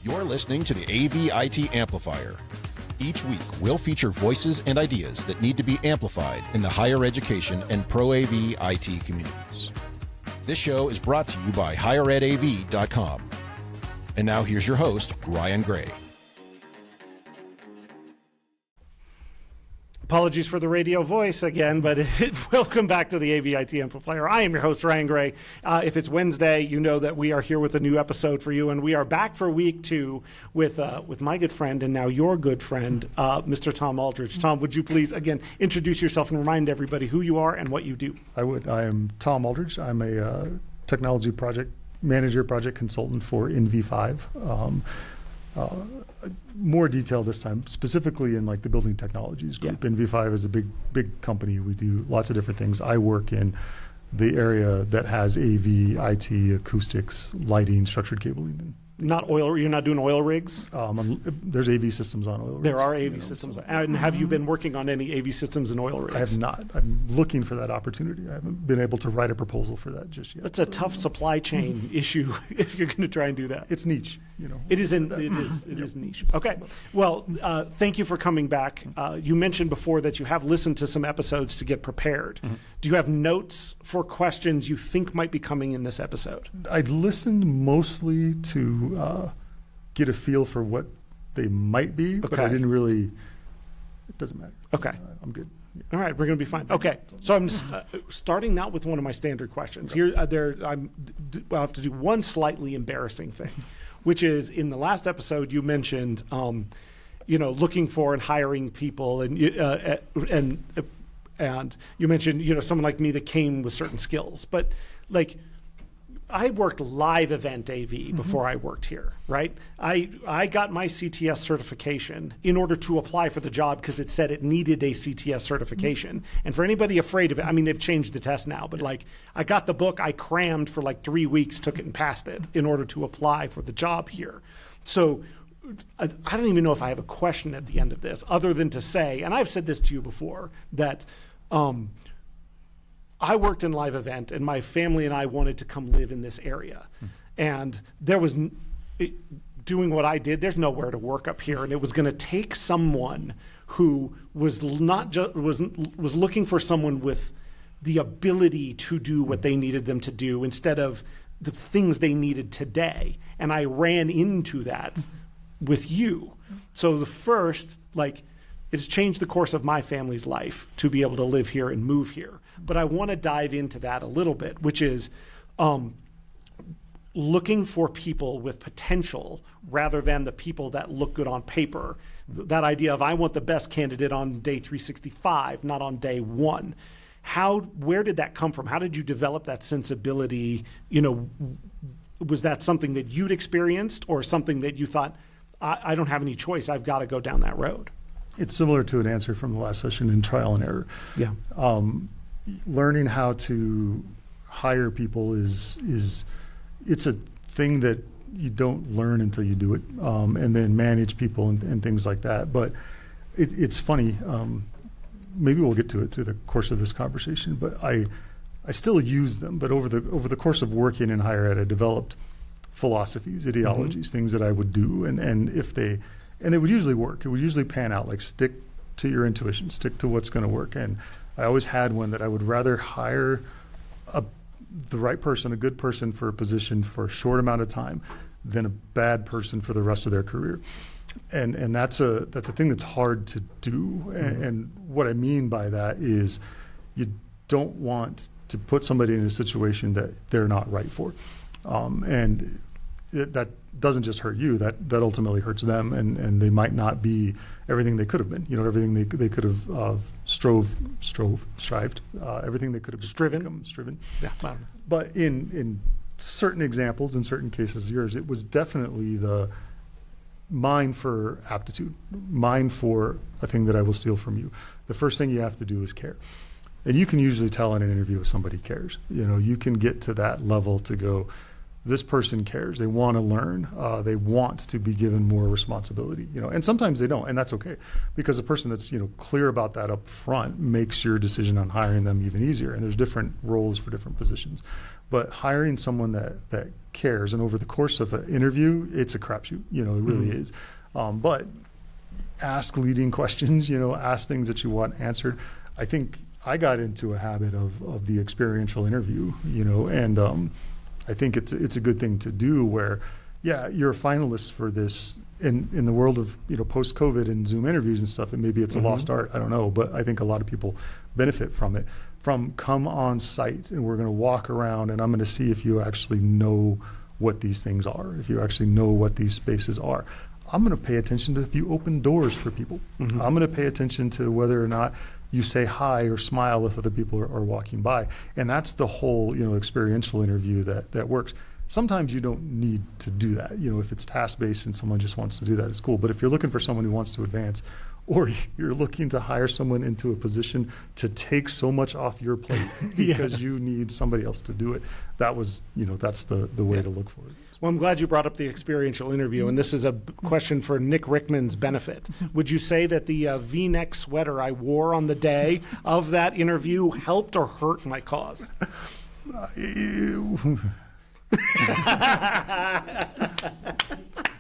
You're listening to the AV-IT Amplifier. Each week, we'll feature voices and ideas that need to be amplified in the higher education and pro-AV IT communities. This show is brought to you by higheredav.com. And now here's your host, Ryan Gray. Apologies for the radio voice again, but welcome back to the AV-IT Amplifier. I am your host, Ryan Gray. If it's Wednesday, you know that we are here with a new episode for you, and we are back for week 2 with my good friend and now your good friend, Mr. Tom Aldridge. Tom, would you please, again, introduce yourself and remind everybody who you are and what you do? I would. I am Tom Aldridge. I'm a technology project manager, project consultant for NV5. More detail this time, specifically in like the building technologies group. Yeah. NV5 is a big company. We do lots of different things. I work in the area that has AV, IT, acoustics, lighting, structured cabling. Not oil. You're not doing oil rigs? There's AV systems on oil rigs. There are AV systems. And have you been working on any AV systems and oil rigs? I have not. I'm looking for that opportunity. I haven't been able to write a proposal for that just yet. That's a tough supply chain issue if you're going to try and do that. It's niche, you know. It is niche. Okay. Well, thank you for coming back. You mentioned before that you have listened to some episodes to get prepared. Mm-hmm. Do you have notes for questions you think might be coming in this episode? I listened mostly to get a feel for what they might be, but I didn't really, it doesn't matter. Okay. I'm good. Yeah. All right, we're going to be fine. Okay, so I'm starting out with one of my standard questions. Here, I'll have to do one slightly embarrassing thing, which is in the last episode you mentioned, looking for and hiring people, and you mentioned, someone like me that came with certain skills, but like, I worked live event AV before I worked here, right? I got my CTS certification in order to apply for the job because it said it needed a CTS certification. And for anybody afraid of it, I mean, they've changed the test now, but like I got the book, I crammed for like 3 weeks, took it and passed it in order to apply for the job here. So I don't even know if I have a question at the end of this other than to say, and I've said this to you before, that I worked in live event, and my family and I wanted to come live in this area. And there was, doing what I did, there's nowhere to work up here, and it was going to take someone who was not just was looking for someone with the ability to do what they needed them to do instead of the things they needed today. And I ran into that with you. So the first, it's changed the course of my family's life to be able to live here and move here. But I want to dive into that a little bit, which is looking for people with potential rather than the people that look good on paper. That idea of I want the best candidate on day 365, not on day 1. Where did that come from? How did you develop that sensibility? Was that something that you'd experienced or something that you thought, I don't have any choice, I've got to go down that road? It's similar to an answer from the last session in trial and error. Yeah. Learning how to hire people is it's a thing that you don't learn until you do it, and then manage people and things like that. But it's funny. Maybe we'll get to it through the course of this conversation. But I still use them. But over the course of working in higher ed, I developed philosophies, ideologies, things that I would do, and they would usually work. It would usually pan out, like stick to your intuition, stick to what's going to work. And I always had one that I would rather hire the right person, a good person for a position for a short amount of time than a bad person for the rest of their career. And that's a thing that's hard to do. And what I mean by that is you don't want to put somebody in a situation that they're not right for. And that doesn't just hurt you, that ultimately hurts them, and they might not be everything they could have been, everything they could have strived, everything they could have striven. Yeah. But in certain examples, in certain cases of yours, it was definitely the mind for aptitude, mind for a thing that I will steal from you. The first thing you have to do is care. And you can usually tell in an interview if somebody cares. You can get to that level to go, this person cares. They want to learn. They want to be given more responsibility, and sometimes they don't, and that's okay, because a person that's, clear about that up front makes your decision on hiring them even easier. And there's different roles for different positions. But hiring someone that cares, and over the course of an interview, it's a crapshoot, it really is. But ask leading questions, ask things that you want answered. I think I got into a habit of the experiential interview, and I think it's a good thing to do where, you're a finalist for this in the world of, post-COVID and Zoom interviews and stuff, and maybe it's a lost art, I don't know, but I think a lot of people benefit from it. Come on site, and we're going to walk around, and I'm going to see if you actually know what these things are, if you actually know what these spaces are. I'm going to pay attention to if you open doors for people. I'm going to pay attention to whether or not you say hi or smile if other people are walking by. And that's the whole, experiential interview that works. Sometimes you don't need to do that. If it's task-based and someone just wants to do that, it's cool. But if you're looking for someone who wants to advance, or you're looking to hire someone into a position to take so much off your plate because you need somebody else to do it, that's the way to look for it. Well, I'm glad you brought up the experiential interview, and this is a question for Nick Rickman's benefit. Would you say that the V-neck sweater I wore on the day of that interview helped or hurt my cause?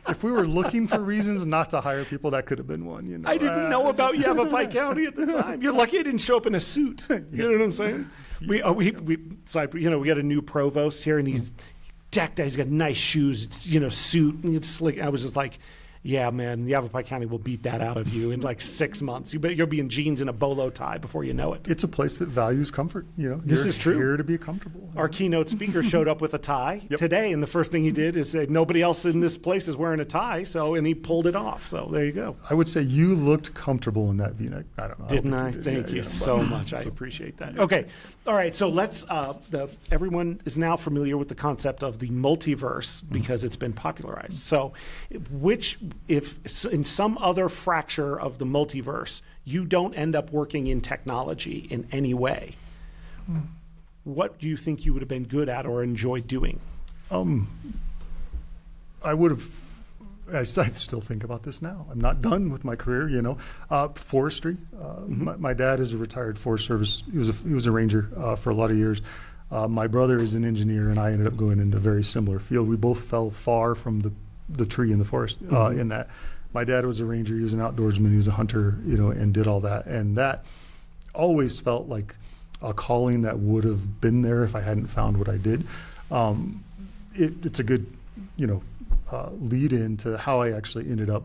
If we were looking for reasons not to hire people, that could have been one. I didn't know about Yavapai County at the time. You're lucky I didn't show up in a suit. You know what I'm saying? We got a new provost here, and he's decked out. He's got nice shoes, suit, and it's slick. I was just like, yeah, man, Yavapai County will beat that out of you in like 6 months. You'll be in jeans and a bolo tie before you know it. It's a place that values comfort. This is true. You're here to be comfortable. Our keynote speaker showed up with a tie today, and the first thing he did is say, nobody else in this place is wearing a tie, and he pulled it off. So there you go. I would say you looked comfortable in that V-neck. I don't know. Didn't I? Thank you so much. I appreciate that. Okay. All right. So let's, everyone is now familiar with the concept of the multiverse because it's been popularized. So if in some other fracture of the multiverse, you don't end up working in technology in any way, what do you think you would have been good at or enjoyed doing? I still think about this now. I'm not done with my career, forestry. My dad is a retired Forest Service. He was a ranger for a lot of years. My brother is an engineer, and I ended up going into a very similar field. We both fell far from the tree in the forest in that. My dad was a ranger. He was an outdoorsman. He was a hunter, and did all that. And that always felt like a calling that would have been there if I hadn't found what I did. It's a good, lead into how I actually ended up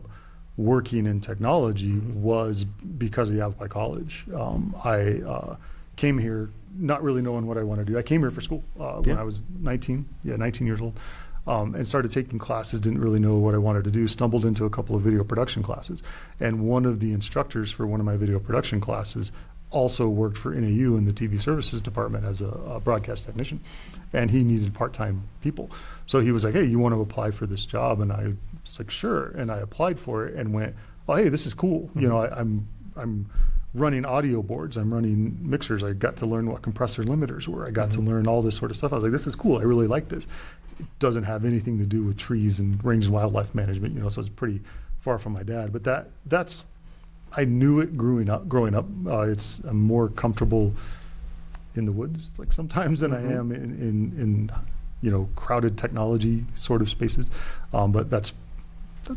working in technology was because of Yavapai College. I came here not really knowing what I want to do. I came here for school when I was 19 years old. And started taking classes, didn't really know what I wanted to do, stumbled into a couple of video production classes. And one of the instructors for one of my video production classes also worked for NAU in the TV services department as a broadcast technician. And he needed part-time people. So he was like, hey, you want to apply for this job? And I was like, sure. And I applied for it and went, oh, hey, this is cool. I'm running audio boards. I'm running mixers. I got to learn what compressor limiters were. I got to learn all this sort of stuff. I was like, this is cool. I really like this. It doesn't have anything to do with trees and range and wildlife management, so it's pretty far from my dad. But that's I knew it growing up. I'm more comfortable in the woods like sometimes than I am in crowded technology sort of spaces. But that's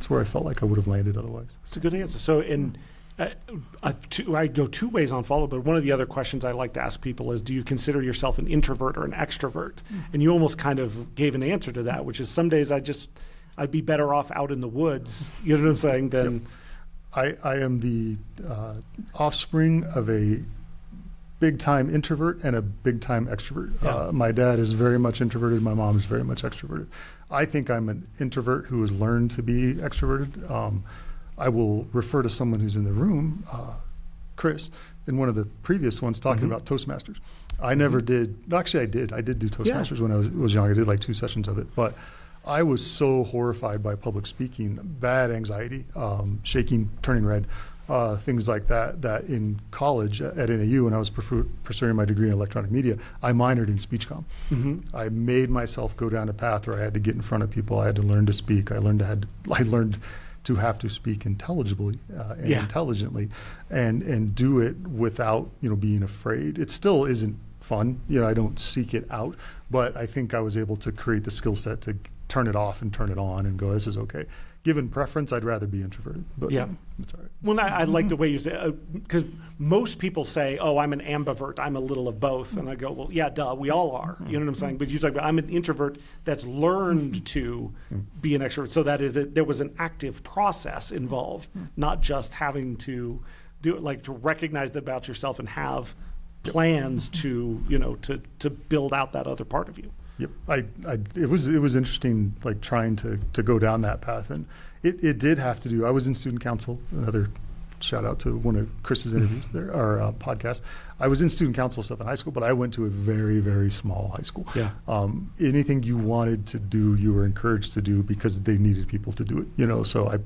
where I felt like I would have landed otherwise. It's a good answer. So I go two ways on follow, but one of the other questions I like to ask people is, do you consider yourself an introvert or an extrovert? And you almost kind of gave an answer to that, which is some days I'd be better off out in the woods, you know what I'm saying, than... I am the offspring of a big-time introvert and a big-time extrovert. My dad is very much introverted. My mom is very much extroverted. I think I'm an introvert who has learned to be extroverted. I will refer to someone who's in the room, Chris, in one of the previous ones talking about Toastmasters. I never did. Actually, I did. I did do Toastmasters when I was young. I did like 2 sessions of it. But I was so horrified by public speaking, bad anxiety, shaking, turning red. things like that. That in college at NAU, when I was pursuing my degree in electronic media, I minored in speech comm. I made myself go down a path where I had to get in front of people. I had to learn to speak. I learned to have to speak intelligibly and intelligently, and do it without being afraid. It still isn't fun. I don't seek it out, but I think I was able to create the skill set to turn it off and turn it on and go, this is okay. Given preference, I'd rather be introverted, but it's all right. Well, I like the way you say, because most people say, oh, I'm an ambivert, I'm a little of both. And I go, well, yeah, duh, we all are. You know what I'm saying? But you say, I'm an introvert that's learned to be an extrovert. So that is, there was an active process involved, not just having to do it, like to recognize that about yourself and have plans to, to build out that other part of you. Yep, it was interesting, like trying to go down that path, and it did have to do. I was in student council. Another shout out to one of Chris's interviews there, our podcast. I was in student council stuff in high school, but I went to a very, very small high school. Yeah. Anything you wanted to do, you were encouraged to do because they needed people to do it. So I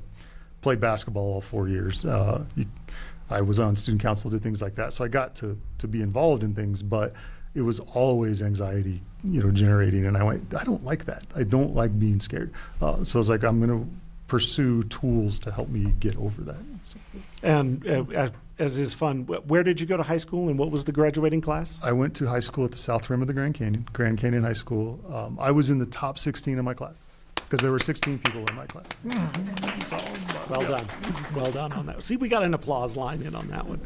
played basketball all 4 years. I was on student council, did things like that. So I got to be involved in things, but it was always anxiety, generating. And I went, I don't like that. I don't like being scared. So I was like, I'm going to pursue tools to help me get over that. So. And as is fun, where did you go to high school and what was the graduating class? I went to high school at the south rim of the Grand Canyon High School. I was in the top 16 of my class because there were 16 people in my class. So, well done on that. See, we got an applause line in on that one.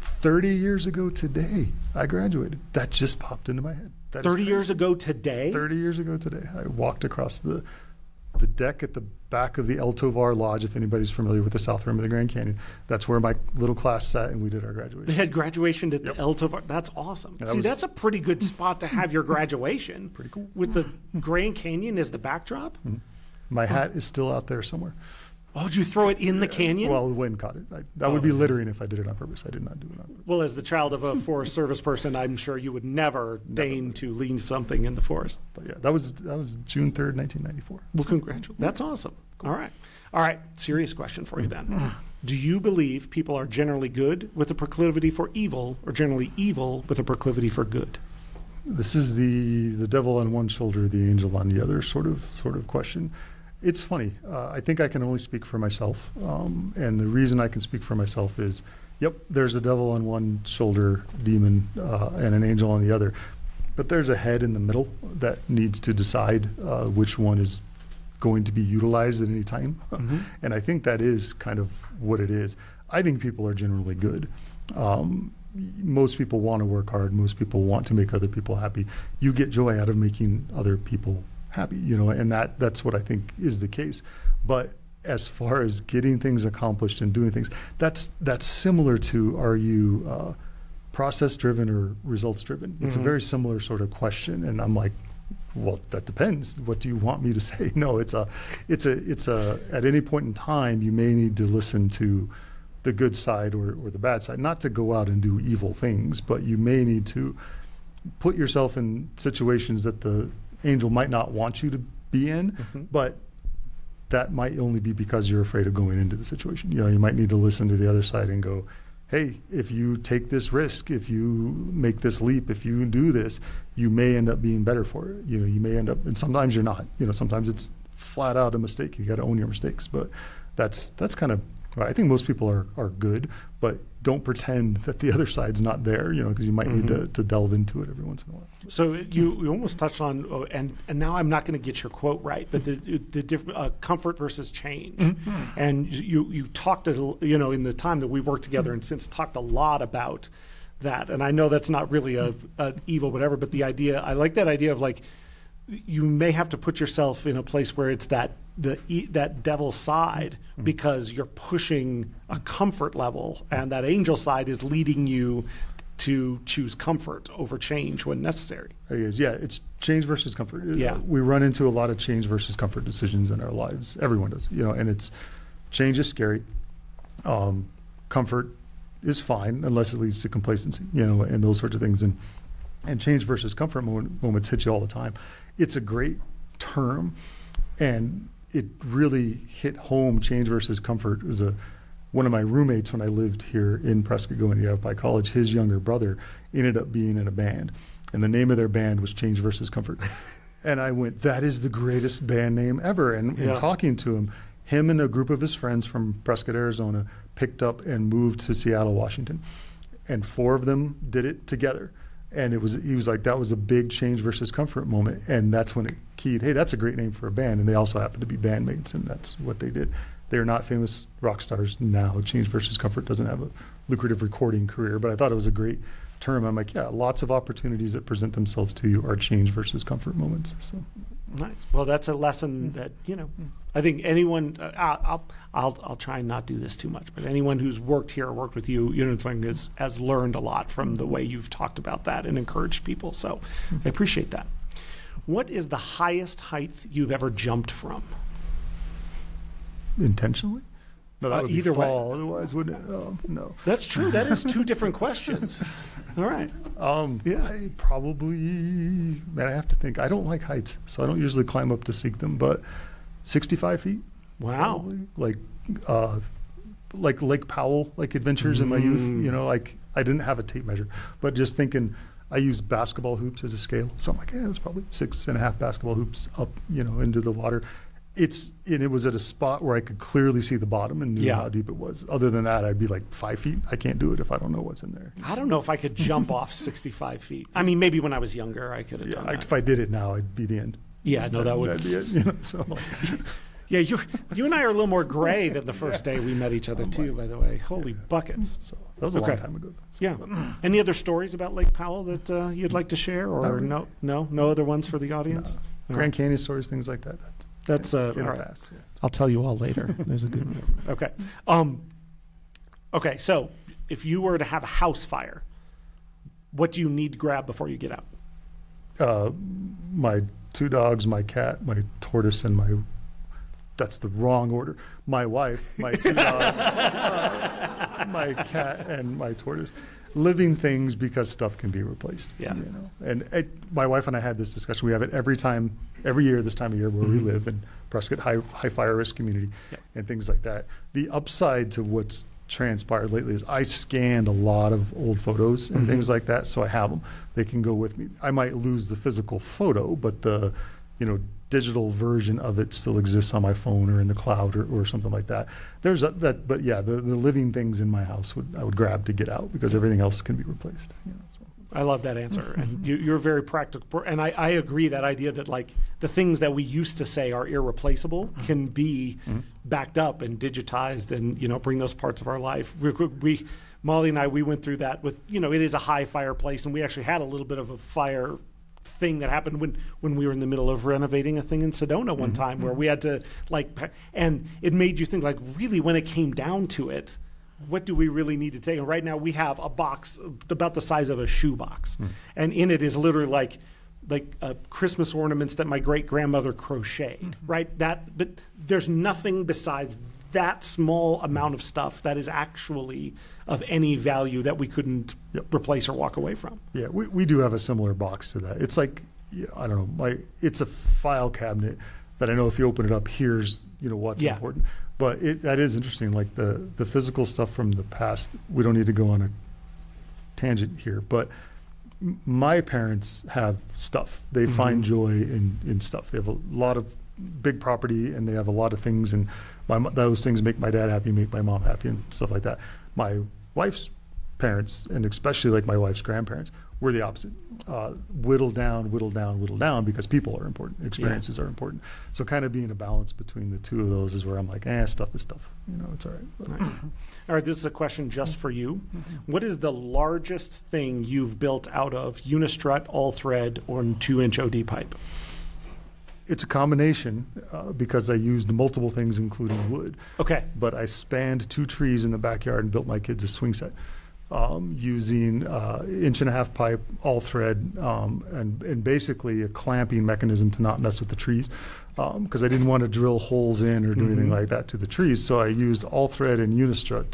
30 years ago today, I graduated. That just popped into my head. 30 years ago today? 30 years ago today. I walked across the deck at the back of the El Tovar Lodge, if anybody's familiar with the south rim of the Grand Canyon. That's where my little class sat, and we did our graduation. They had graduation at the El Tovar. That's awesome. See, that's a pretty good spot to have your graduation. Pretty cool. With the Grand Canyon as the backdrop? My hat is still out there somewhere. Oh, did you throw it in the canyon? Well, the wind caught it. That would be littering if I did it on purpose. I did not do it on purpose. Well, as the child of a Forest Service person, I'm sure you would never deign to leave something in the forest. But yeah, that was June 3rd, 1994. Well, congratulations. That's awesome. Cool. All right. Serious question for you then. Do you believe people are generally good with a proclivity for evil or generally evil with a proclivity for good? This is the devil on one shoulder, the angel on the other sort of question. It's funny. I think I can only speak for myself. And the reason I can speak for myself is, there's a devil on one shoulder, demon, and an angel on the other. But there's a head in the middle that needs to decide which one is going to be utilized at any time. And I think that is kind of what it is. I think people are generally good. Most people want to work hard. Most people want to make other people happy. You get joy out of making other people happy, and that's what I think is the case. But as far as getting things accomplished and doing things, that's similar to, are you process driven or results driven? It's a very similar sort of question, and I'm like, well, that depends. What do you want me to say? No, it's a at any point in time you may need to listen to the good side or the bad side, not to go out and do evil things, but you may need to put yourself in situations that the angel might not want you to be in, but that might only be because you're afraid of going into the situation. You might need to listen to the other side and go, hey, if you take this risk, if you make this leap, if you do this, you may end up being better for it. You may end up, and sometimes you're not. Sometimes it's flat out a mistake. You got to own your mistakes. But that's kind of, I think most people are good, but don't pretend that the other side's not there, because you might need to delve into it every once in a while. So you almost touched on, and now I'm not going to get your quote right, but the different comfort versus change. And you talked, in the time that we worked together and since talked a lot about that. And I know that's not really an evil, whatever, but the idea, I like that idea of like, you may have to put yourself in a place where it's that devil side because you're pushing a comfort level, and that angel side is leading you to choose comfort over change when necessary. Yeah, it's change versus comfort. Yeah. We run into a lot of change versus comfort decisions in our lives. Everyone does, and it's change is scary. Comfort is fine unless it leads to complacency, and those sorts of things. And change versus comfort moments hit you all the time. It's a great term, and it really hit home. Change versus comfort is one of my roommates when I lived here in Prescott going out by college, his younger brother ended up being in a band. And the name of their band was Change versus Comfort. And I went, that is the greatest band name ever. And in talking to him and a group of his friends from Prescott, Arizona, picked up and moved to Seattle, Washington. And 4 of them did it together. And he was like, that was a big Change versus Comfort moment. And that's when it keyed, hey, that's a great name for a band. And they also happen to be bandmates, and that's what they did. They're not famous rock stars now. Change versus Comfort doesn't have a lucrative recording career, but I thought it was a great term. I'm like, yeah, lots of opportunities that present themselves to you are Change versus Comfort moments. So nice. Well, that's a lesson that, I think anyone, I'll try and not do this too much, but anyone who's worked here or worked with you, has learned a lot from the way you've talked about that and encouraged people. So I appreciate that. What is the highest height you've ever jumped from? Intentionally? No, that would either be fall. way. Otherwise, wouldn't it? No. That's true. That is 2 different questions. All right. I probably, man, I have to think. I don't like heights, so I don't usually climb up to seek them, but 65 feet. Wow. Probably. Like Lake Powell, like adventures in my youth, like I didn't have a tape measure, but just thinking, I used basketball hoops as a scale. So I'm like, yeah, it's probably 6.5 basketball hoops up, into the water. It was at a spot where I could clearly see the bottom and knew how deep it was. Other than that, I'd be like 5 feet. I can't do it if I don't know what's in there. I don't know if I could jump off 65 feet. I mean, maybe when I was younger, I could have done that. If I did it now, it'd be the end. Yeah, no, that would. That'd be it. So. Yeah, you and I are a little more gray than the first day we met each other, too, by the way. Holy buckets. So that was a long time ago. So. Yeah. Any other stories about Lake Powell that you'd like to share? Or no other ones for the audience? No. Grand Canyon stories, things like that. That's in the right. past. Yeah. I'll tell you all later. There's a good one. Okay. Okay, so if you were to have a house fire, what do you need to grab before you get out? My 2 dogs, my cat, my tortoise, and that's the wrong order. My wife, my 2 dogs, my cat, and my tortoise. Living things, because stuff can be replaced. Yeah. And my wife and I had this discussion. We have it every year this time of year where we live in Prescott, high fire risk community, and things like that. The upside to what's transpired lately is I scanned a lot of old photos and things like that, so I have them. They can go with me. I might lose the physical photo, but the digital version of it still exists on my phone or in the cloud or something like that. There's that, but yeah, the living things in my house I would grab to get out, because everything else can be replaced. So. I love that answer, and you're very practical. And I agree that idea that like the things that we used to say are irreplaceable can be backed up and digitized, and bring those parts of our life. Molly and I, we went through that with it is a high fireplace, and we actually had a little bit of a fire thing that happened when we were in the middle of renovating a thing in Sedona one time, where we had to and it made you think, like, really, when it came down to it, what do we really need to take? And right now we have a box about the size of a shoebox, and in it is literally like Christmas ornaments that my great grandmother crocheted, right? But there's nothing besides that small amount of stuff that is actually of any value that we couldn't replace or walk away from. Yeah, we do have a similar box to that. It's like, I don't know, it's a file cabinet that I know if you open it up, here's what's important. But that is interesting, like the physical stuff from the past. We don't need to go on a tangent here, but my parents have stuff. They find joy in stuff. They have a lot of big property, and they have a lot of things, and those things make my dad happy, make my mom happy, and stuff like that. My wife's parents, and especially like my wife's grandparents, were the opposite. Whittle down, because people are important, experiences are important. So kind of being a balance between the two of those is where I'm like, stuff is stuff. It's all right. Nice. All right, this is a question just for you. What is the largest thing you've built out of unistrut, all thread, or 2-inch OD pipe? It's a combination because I used multiple things, including wood. Okay. But I spanned 2 trees in the backyard and built my kids a swing set using 1.5-inch pipe, all thread, and basically a clamping mechanism to not mess with the trees, because I didn't want to drill holes in or do anything like that to the trees. So I used all thread and unistrut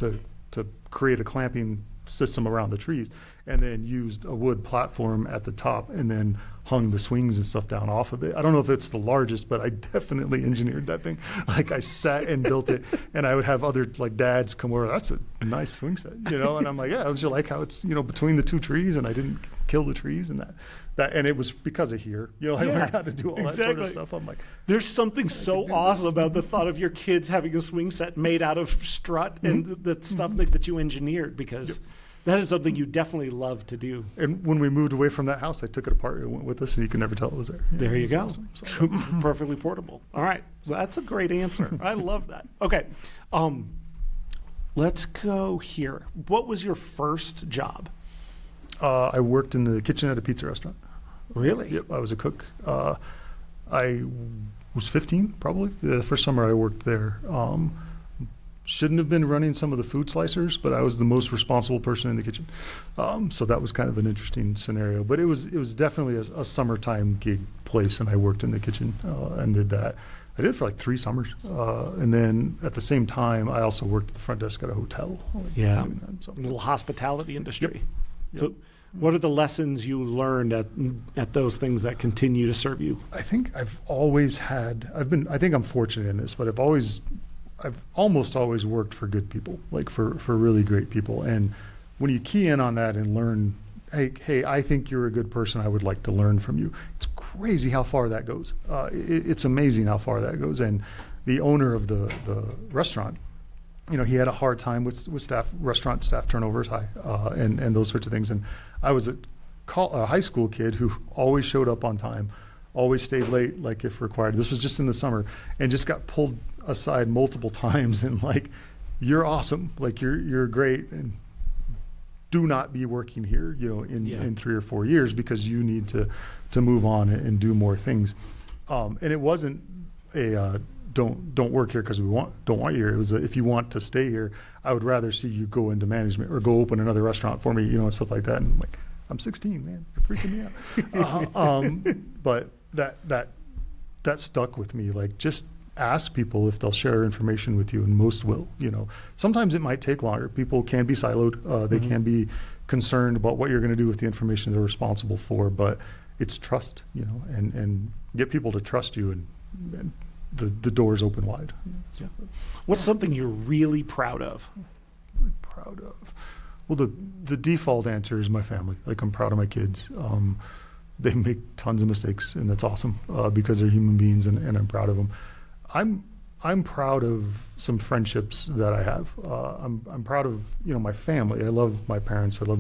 to create a clamping system around the trees, and then used a wood platform at the top, and then hung the swings and stuff down off of it. I don't know if it's the largest, but I definitely engineered that thing. Like I sat and built it, and I would have other like dads come over. That's a nice swing set, you know. And I'm like, yeah, don't you like how it's, you know, between the two trees, and I didn't kill the trees and that, and it was because of here, you know. I learned how to do all that sort of stuff. I'm like, there's something so awesome about the thought of your kids having a swing set made out of strut and the stuff that you engineered, because that is something you definitely love to do. And when we moved away from that house, I took it apart. It went with us, and you could never tell it was there. There you go. Awesome. So, Perfectly portable. All right. So that's a great answer. I love that. Okay. Let's go here. What was your first job? I worked in the kitchen at a pizza restaurant. Really? Yep, I was a cook. I was 15, probably. The first summer I worked there. Shouldn't have been running some of the food slicers, but I was the most responsible person in the kitchen. So that was kind of an interesting scenario. But it was definitely a summertime gig place, and I worked in the kitchen and did that. I did it for like 3 summers. And then at the same time, I also worked at the front desk at a hotel. Yeah, doing that, so. a little hospitality industry. Yep. So what are the lessons you learned at those things that continue to serve you? I think I think I'm fortunate in this, but I've almost always worked for good people, like for really great people. And when you key in on that and learn, hey, I think you're a good person, I would like to learn from you. It's crazy how far that goes. It's amazing how far that goes. And the owner of the restaurant, you know, he had a hard time with restaurant staff turnover is high, and those sorts of things. And I was a high school kid who always showed up on time, always stayed late, like if required. This was just in the summer, and just got pulled aside multiple times and like, you're awesome, like you're great, and do not be working here, you know, in 3 or 4 years, because you need to move on and do more things. And it wasn't a don't work here because don't want you here. It was if you want to stay here, I would rather see you go into management or go open another restaurant for me, you know, and stuff like that. And I'm like, I'm 16, man, you're freaking me out. But that stuck with me. Like, just ask people if they'll share information with you, and most will. You know, sometimes it might take longer. People can be siloed. They can be concerned about what you're going to do with the information they're responsible for. But it's trust, you know, and get people to trust you, and the doors open wide. So. What's something you're really proud of? Really proud of? Well, the default answer is my family. Like, I'm proud of my kids. They make tons of mistakes, and that's awesome because they're human beings, and I'm proud of them. I'm proud of some friendships that I have. I'm proud of, you know, my family. I love my parents. I love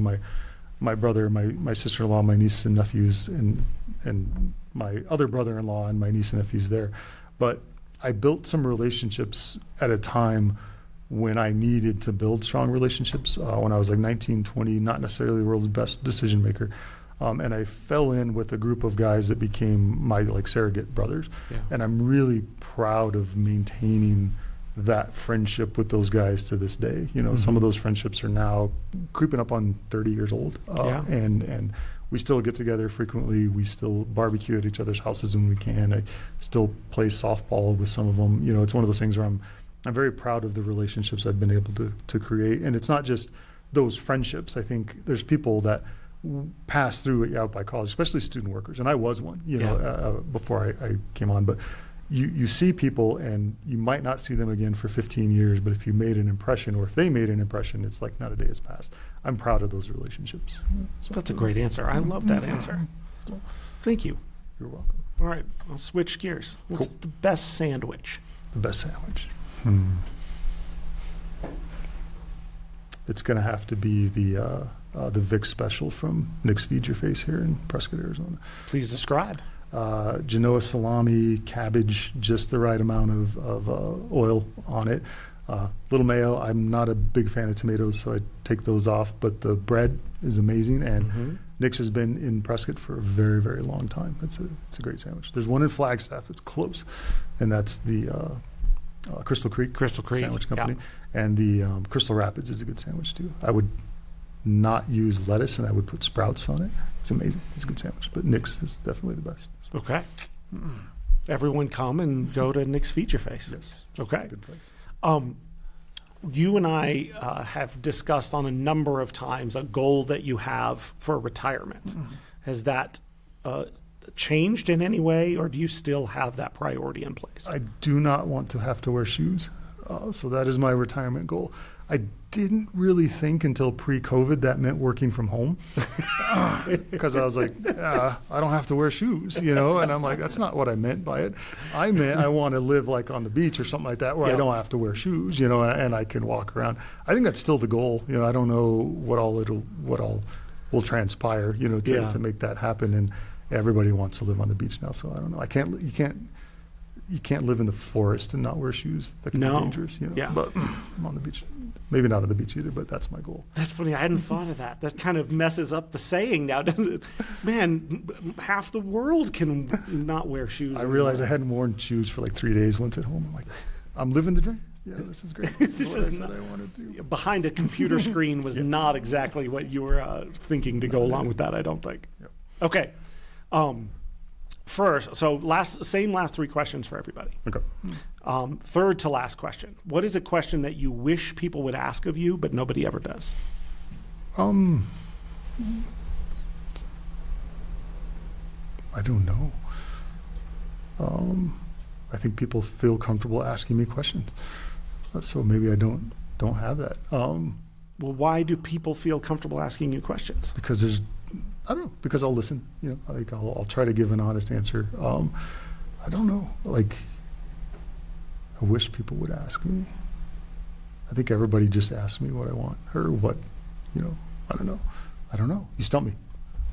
my brother, my sister-in-law, my nieces and nephews, and my other brother-in-law and my niece and nephews there. But I built some relationships at a time when I needed to build strong relationships. When I was like 19, 20, not necessarily the world's best decision maker. And I fell in with a group of guys that became my like surrogate brothers. Yeah. And I'm really proud of maintaining that friendship with those guys to this day. You know, some of those friendships are now creeping up on 30 years old. And we still get together frequently. We still barbecue at each other's houses when we can. I still play softball with some of them. You know, it's one of those things where I'm very proud of the relationships I've been able to create. And it's not just those friendships. I think there's people that pass through out by college, especially student workers. And I was one, you know, before I came on. But you see people, and you might not see them again for 15 years, but if you made an impression, or if they made an impression, it's like not a day has passed. I'm proud of those relationships. So that's a great answer. I love that answer. Thank you. You're welcome. All right, I'll switch gears. What's the best sandwich? The best sandwich? It's going to have to be the Vic special from Nick's Feed Your Face here in Prescott, Arizona. Please describe. Genoa salami, cabbage, just the right amount of oil on it. Little mayo. I'm not a big fan of tomatoes, so I take those off. But the bread is amazing, and Nick's has been in Prescott for a very, very long time. It's a great sandwich. There's one in Flagstaff that's close, and that's the Crystal Creek Sandwich Company. Yeah. And the Crystal Rapids is a good sandwich too. I would not use lettuce, and I would put sprouts on it. It's amazing. It's a good sandwich. But Nick's is definitely the best. So. Okay. Everyone come and go to Nick's Feed Your Face. Yes. Okay. Good place. you and I have discussed on a number of times a goal that you have for retirement. Mm-hmm. Has that changed in any way, or do you still have that priority in place? I do not want to have to wear shoes. So that is my retirement goal. I didn't really think until pre-COVID that meant working from home, because I was like, I don't have to wear shoes, and I'm like, that's not what I meant by it. I meant I want to live like on the beach or something like that, where I don't have to wear shoes, and I can walk around. I think that's still the goal. I don't know what all will transpire, to make that happen. And everybody wants to live on the beach now, so I don't know. You can't live in the forest and not wear shoes. That can be dangerous, But I'm on the beach. Maybe not on the beach either, but that's my goal. That's funny. I hadn't thought of that. That kind of messes up the saying now, doesn't it? Man, half the world can not wear shoes. I realized I hadn't worn shoes for like 3 days once at home. I'm like, I'm living the dream. Yeah, this is great. This is what I wanted to do. Behind a computer screen was not exactly what you were thinking to go along with that, I don't think. Yep. Okay. First, so last three questions for everybody. Okay. Third to last question. What is a question that you wish people would ask of you, but nobody ever does? I don't know. I think people feel comfortable asking me questions, so maybe I don't have that. Well, why do people feel comfortable asking you questions? Because I don't know, because I'll listen, like I'll try to give an honest answer. I don't know, like I wish people would ask me. I think everybody just asks me what I want or what, I don't know. You stump me.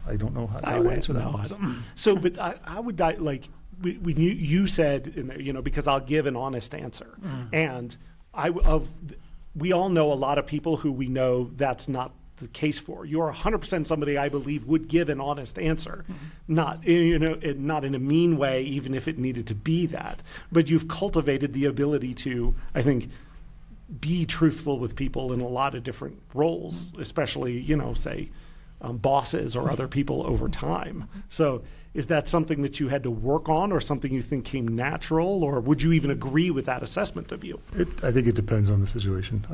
I don't know how to answer that. So, but I would like, you said, because I'll give an honest answer. And we all know a lot of people who we know that's not the case for. You're 100% somebody I believe would give an honest answer, not not in a mean way, even if it needed to be that. But you've cultivated the ability to, I think, be truthful with people in a lot of different roles, especially say bosses or other people over time. So is that something that you had to work on, or something you think came natural, or would you even agree with that assessment of you? I think it depends on the situation.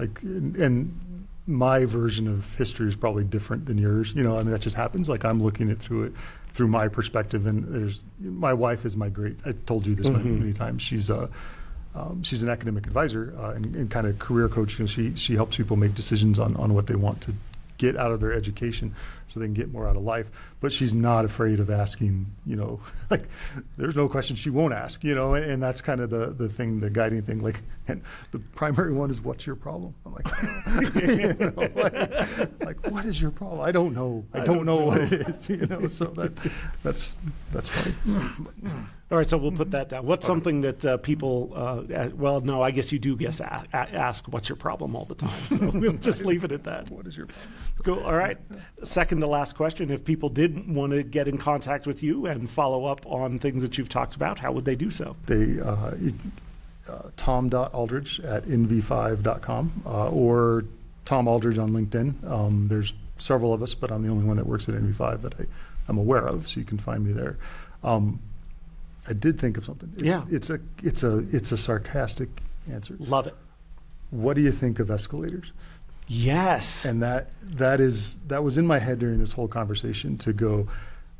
And my version of history is probably different than yours. That just happens. Like I'm looking at through my perspective, and my wife is I told you this many times. She's an academic advisor and kind of career coach. She helps people make decisions on what they want to get out of their education so they can get more out of life. But she's not afraid of asking, like there's no question she won't ask, and that's kind of the thing, the guiding thing. Like, and the primary one is, what's your problem? I'm like, like what is your problem? I don't know. I don't know what it is, so that's funny. All right, so we'll put that down. What's something that people, well, no, I guess you do ask what's your problem all the time. So we'll just leave it at that. What is your problem? Cool. All right. Second to last question. If people did want to get in contact with you and follow up on things that you've talked about, how would they do so? They tom.aldridge@nv5.com or Tom Aldridge on LinkedIn. There's several of us, but I'm the only one that works at NV5 that I'm aware of, so you can find me there. I did think of something. It's a sarcastic answer. Love it. What do you think of escalators? Yes. And that was in my head during this whole conversation to go,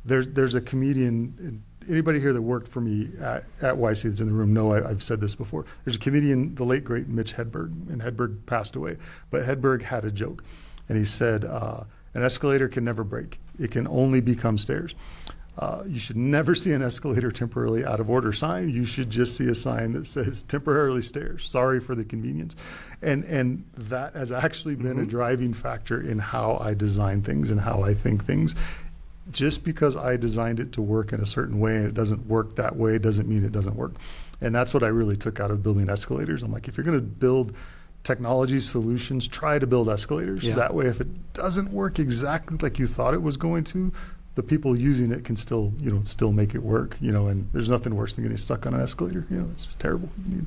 there's a comedian, anybody here that worked for me at YC that's in the room know I've said this before. There's a comedian, the late great Mitch Hedberg, and Hedberg passed away, but Hedberg had a joke, and he said, an escalator can never break. It can only become stairs. You should never see an escalator temporarily out of order sign. You should just see a sign that says temporarily stairs. Sorry for the convenience. And that has actually been a driving factor in how I design things and how I think things. Just because I designed it to work in a certain way and it doesn't work that way doesn't mean it doesn't work. And that's what I really took out of building escalators. I'm like, if you're going to build technology solutions, try to build escalators. Yeah. That way, if it doesn't work exactly like you thought it was going to, the people using it can still make it work, and there's nothing worse than getting stuck on an escalator. It's just terrible. You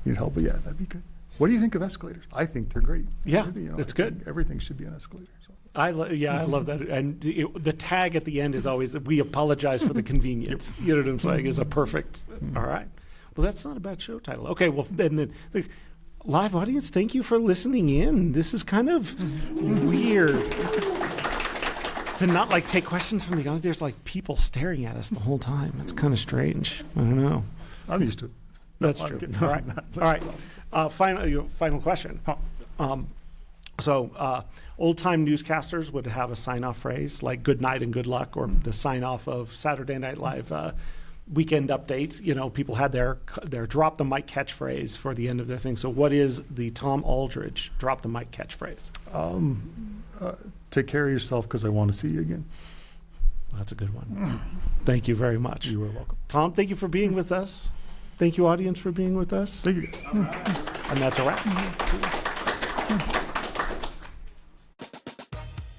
need help, but yeah, that'd be good. What do you think of escalators? I think they're great. Yeah, it's good. Everything should be an escalator. So. I love that. And the tag at the end is always that we apologize for the convenience. You know what I'm saying? Is a perfect, all right. Well, that's not a bad show title. Okay, well, then live audience, thank you for listening in. This is kind of weird to not like take questions from the audience. There's like people staring at us the whole time. It's kind of strange. I don't know. I'm used to it. That's true. All right. All right. Final question. So old-time newscasters would have a sign-off phrase like good night and good luck, or the sign-off of Saturday Night Live weekend update. You know, people had their drop the mic catchphrase for the end of their thing. So what is the Tom Aldridge drop the mic catchphrase? Take care of yourself because I want to see you again. That's a good one. Thank you very much. You are welcome. Tom, thank you for being with us. Thank you, audience, for being with us. Thank you. And that's a wrap.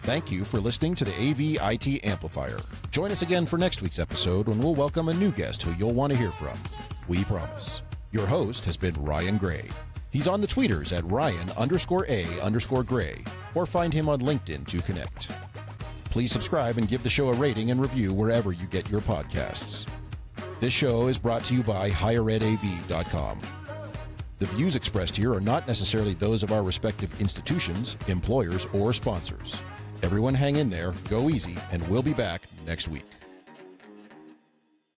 Thank you for listening to the AV IT Amplifier. Join us again for next week's episode when we'll welcome a new guest who you'll want to hear from. We promise. Your host has been Ryan Gray. He's on the tweeters at Ryan_A_Gray, or find him on LinkedIn to connect. Please subscribe and give the show a rating and review wherever you get your podcasts. This show is brought to you by higheredav.com. The views expressed here are not necessarily those of our respective institutions, employers, or sponsors. Everyone hang in there, go easy, and we'll be back next week.